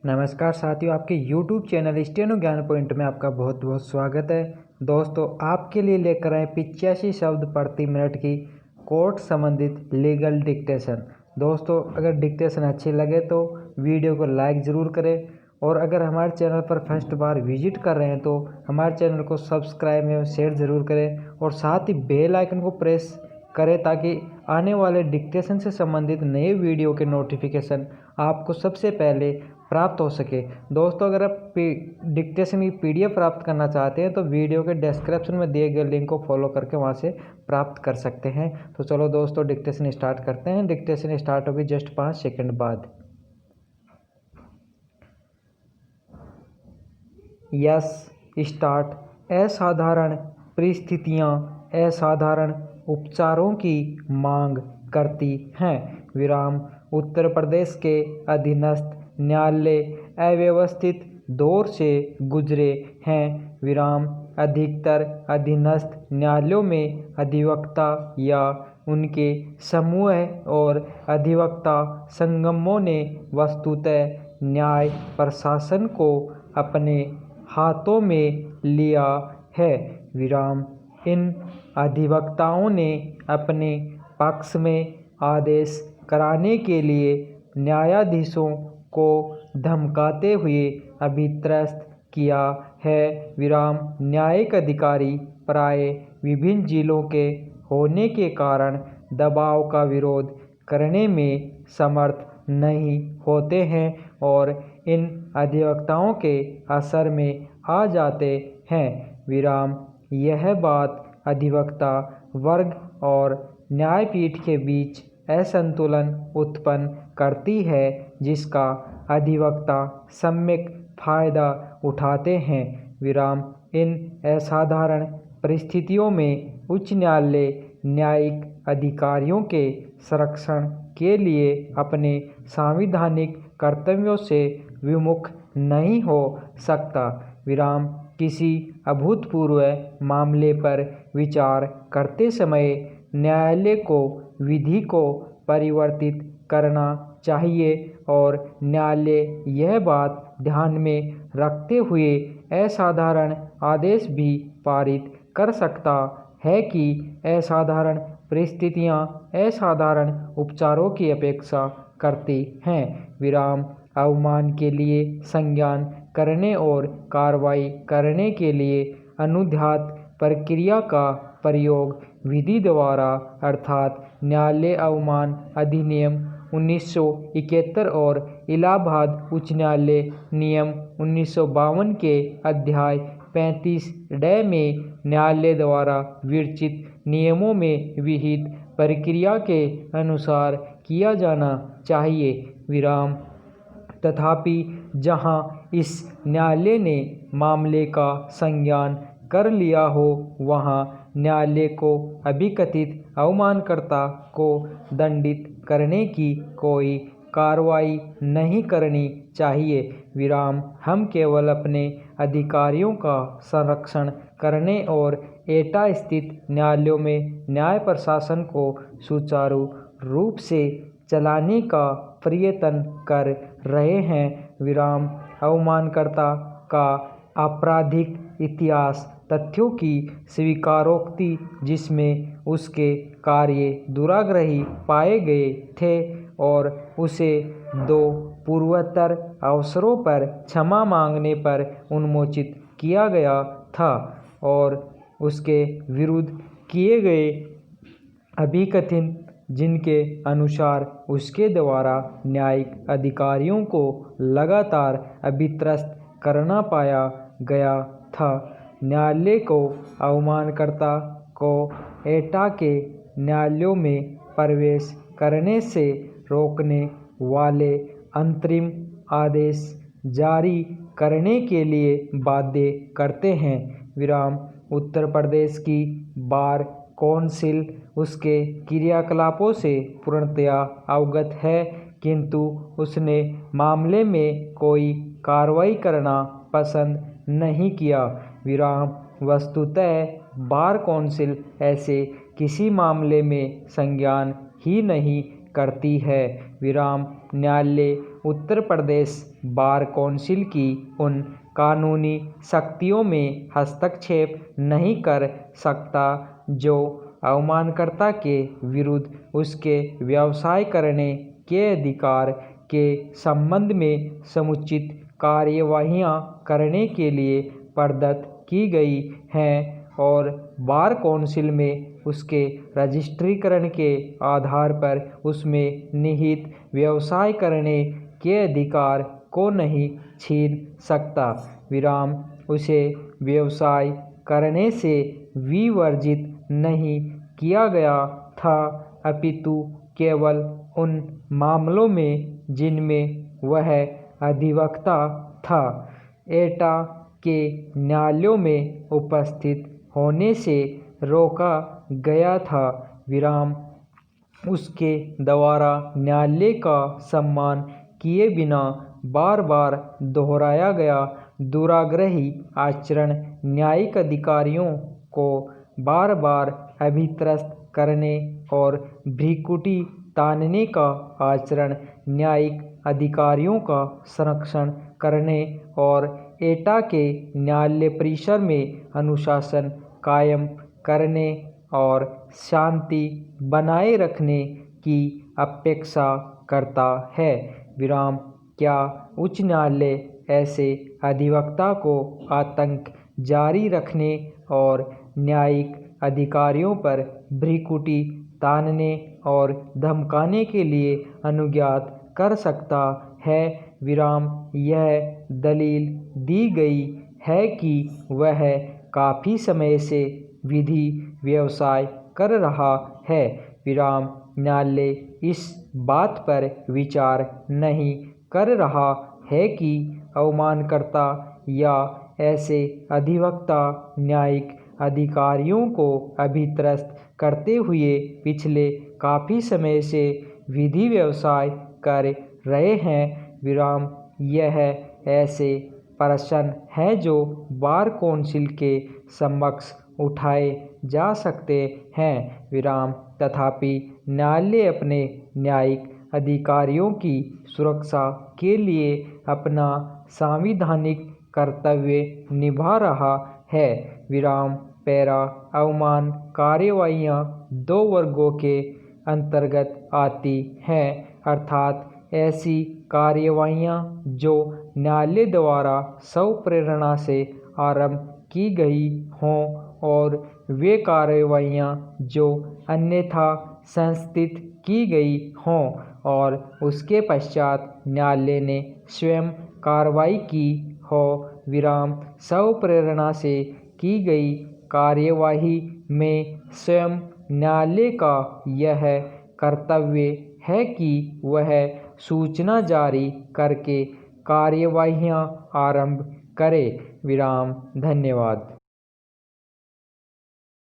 नमस्कार साथियों, आपके YouTube चैनल स्टेनो ज्ञान पॉइंट में आपका बहुत बहुत स्वागत है। दोस्तों, आपके लिए लेकर आए 85 शब्द प्रति मिनट की कोर्ट संबंधित लीगल डिक्टेशन। दोस्तों, अगर डिक्टेशन अच्छी लगे तो वीडियो को लाइक ज़रूर करें और अगर हमारे चैनल पर फर्स्ट बार विजिट कर रहे हैं तो हमारे चैनल को सब्सक्राइब एवं शेयर ज़रूर करें और साथ ही बेल आइकन को प्रेस करें ताकि आने वाले डिक्टेशन से संबंधित नए वीडियो के नोटिफिकेशन आपको सबसे पहले प्राप्त हो सके। दोस्तों, अगर आप डिक्टेशन की PDF प्राप्त करना चाहते हैं तो वीडियो के डिस्क्रिप्शन में दिए गए लिंक को फॉलो करके वहां से प्राप्त कर सकते हैं। तो चलो दोस्तों, डिक्टेशन स्टार्ट करते हैं। डिक्टेशन स्टार्ट होगी जस्ट 5 सेकंड बाद। Yes, start. असाधारण परिस्थितियां असाधारण उपचारों की मांग करती हैं। विराम। उत्तर प्रदेश के अधीनस्थ न्यायालय अव्यवस्थित दौर से गुजरे हैं। विराम। अधिकतर अधीनस्थ न्यायालयों में अधिवक्ता या उनके समूह और अधिवक्ता संगमों ने वस्तुतः न्याय प्रशासन को अपने हाथों में लिया है। विराम। इन अधिवक्ताओं ने अपने पक्ष में आदेश कराने के लिए न्यायाधीशों को धमकाते हुए अभित्रस्त किया है। विराम। न्यायिक अधिकारी प्राय विभिन्न जिलों के होने के कारण दबाव का विरोध करने में समर्थ नहीं होते हैं और इन अधिवक्ताओं के असर में आ जाते हैं। विराम। यह बात अधिवक्ता वर्ग और न्यायपीठ के बीच असंतुलन उत्पन्न करती है जिसका अधिवक्ता सम्यक फायदा उठाते हैं। विराम। इन असाधारण परिस्थितियों में उच्च न्यायालय न्यायिक अधिकारियों के संरक्षण के लिए अपने संवैधानिक कर्तव्यों से विमुख नहीं हो सकता। विराम। किसी अभूतपूर्व मामले पर विचार करते समय न्यायालय को विधि को परिवर्तित करना चाहिए और न्यायालय यह बात ध्यान में रखते हुए असाधारण आदेश भी पारित कर सकता है कि असाधारण परिस्थितियां असाधारण उपचारों की अपेक्षा करती हैं। विराम। अवमान के लिए संज्ञान करने और कार्रवाई करने के लिए अनुध्यात प्रक्रिया का प्रयोग विधि द्वारा अर्थात न्यायालय अवमान अधिनियम 1971 और इलाहाबाद उच्च न्यायालय नियम 1952 के अध्याय 35 में न्यायालय द्वारा विरचित नियमों में विहित प्रक्रिया के अनुसार किया जाना चाहिए। विराम। तथापि जहां इस न्यायालय ने मामले का संज्ञान कर लिया हो वहां न्यायालय को अभिकथित अवमानकर्ता को दंडित करने की कोई कार्रवाई नहीं करनी चाहिए। विराम। हम केवल अपने अधिकारियों का संरक्षण करने और एटा स्थित न्यायालयों में न्याय प्रशासन को सुचारू रूप से चलाने का प्रयत्न कर रहे हैं। विराम। अवमानकर्ता का आपराधिक इतिहास तथ्यों की स्वीकारोक्ति जिसमें उसके कार्य दुराग्रही पाए गए थे और उसे 2 पूर्वोत्तर अवसरों पर क्षमा मांगने पर उन्मोचित किया गया था और उसके विरुद्ध किए गए अभिकथन जिनके अनुसार उसके द्वारा न्यायिक अधिकारियों को लगातार अभित्रस्त करना पाया गया था। न्यायालय को अवमानकर्ता को एटा के न्यायालयों में प्रवेश करने से रोकने वाले अंतरिम आदेश जारी करने के लिए बाध्य करते हैं। विराम। उत्तर प्रदेश की बार कौंसिल उसके क्रियाकलापों से पूर्णतया अवगत है किंतु उसने मामले में कोई कार्रवाई करना पसंद नहीं किया। विराम। वस्तुतः बार कौंसिल ऐसे किसी मामले में संज्ञान ही नहीं करती है। विराम। न्यायालय उत्तर प्रदेश बार कौंसिल की उन कानूनी शक्तियों में हस्तक्षेप नहीं कर सकता जो अवमानकर्ता के विरुद्ध उसके व्यवसाय करने के अधिकार के संबंध में समुचित कार्यवाहियां करने के लिए प्रदत्त की गई हैं और बार कौंसिल में उसके रजिस्ट्रीकरण के आधार पर उसमें निहित व्यवसाय करने के अधिकार को नहीं छीन सकता। विराम उसे व्यवसाय करने से विवर्जित नहीं किया गया था, अपितु केवल उन मामलों में जिनमें वह अधिवक्ता था, एटा के न्यायालयों में उपस्थित होने से रोका गया था। विराम उसके द्वारा न्यायालय का सम्मान किए बिना बार बार दोहराया गया दुराग्रही आचरण न्यायिक अधिकारियों को बार बार अभित्रस्त करने और भ्रिकुटी तानने का आचरण न्यायिक अधिकारियों का संरक्षण करने और एटा के न्यायालय परिसर में अनुशासन कायम करने और शांति बनाए रखने की अपेक्षा करता है। विराम क्या उच्च न्यायालय ऐसे अधिवक्ता को आतंक जारी रखने और न्यायिक अधिकारियों पर भ्रिकुटी तानने और धमकाने के लिए अनुज्ञात कर सकता है? विराम यह दलील दी गई है कि वह काफ़ी समय से विधि व्यवसाय कर रहा है। विराम न्यायालय इस बात पर विचार नहीं कर रहा है कि अवमानकर्ता या ऐसे अधिवक्ता न्यायिक अधिकारियों को अभित्रस्त करते हुए पिछले काफ़ी समय से विधि व्यवसाय कर रहे हैं। विराम यह ऐसे प्रश्न हैं जो बार कौंसिल के समक्ष उठाए जा सकते हैं। विराम तथापि न्यायालय अपने न्यायिक अधिकारियों की सुरक्षा के लिए अपना संवैधानिक कर्तव्य निभा रहा है। विराम पैरा अवमान कार्यवाहियां दो वर्गों के अंतर्गत आती हैं, अर्थात ऐसी कार्यवाहियां जो न्यायालय द्वारा स्वप्रेरणा से आरंभ की गई हों और वे कार्यवाहियां जो अन्यथा संस्थित की गई हों और उसके पश्चात न्यायालय ने स्वयं कार्रवाई की हो। विराम स्वप्रेरणा से की गई कार्यवाही में स्वयं न्यायालय का यह कर्तव्य है कि वह सूचना जारी करके कार्यवाहियां आरंभ करे। विराम धन्यवाद।